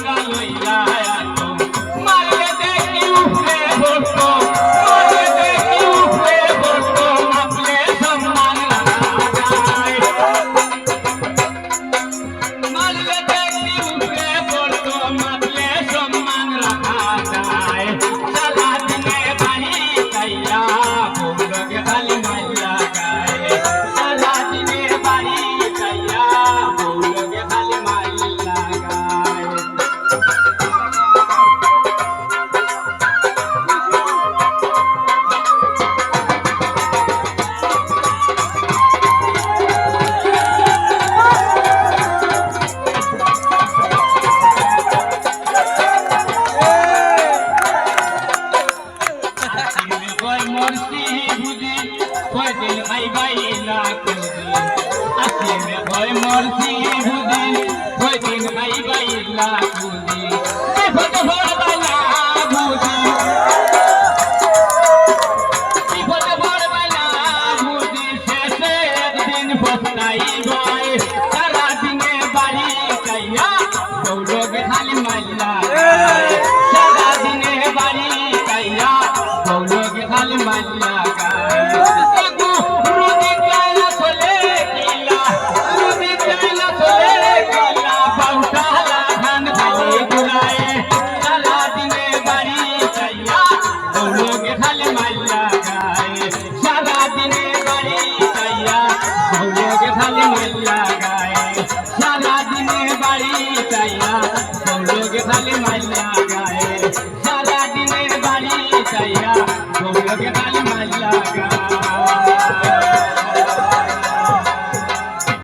ভাঙ্গা লইয়া আতো মারলে দেখি উপরে বসতো মারলে দেখি উপরে বসতো মাপলে সম্মান রাখা যায় মারলে দেখি উপরে বসতো মাপলে সম্মান রাখা যায় সারা দিনে বাড়ি চাইয়া বউলকে খালি মাইয়া গায় সারা দিনে বাড়ি চাইয়া বউলকে খালি মাইয়া গায় মরছি বুঝি কয়দিন খাইবাই না কুদি আসি মে ভয় মরছি বুঝি কয়দিন খাইবাই না কুদি বিপদ ভরবাই না বুঝি বিপদ ভরবাই না বুঝি শেষে একদিন পস্তাইবাই সারা দিনে বাড়ি চাইয়া বউলকে খালি মাইলা সারা দিনে বাড়ি চাইয়া বউলকে খালি মাইলা রুদি চাইলা চলে গিলা রুদি চাইলা চলে গিলা বাউটালা ধান খালি গুলায় সারা দিনে বাড়ি চাইয়া বউলকে খালি মাইলা গায় সারা দিনে বাড়ি চাইয়া বউলকে খালি মাইলা গায় সারা দিনে বাড়ি চাইয়া বউলকে খালি মাইলা গায় সারা দিনে বাড়ি চাইয়া বউলকে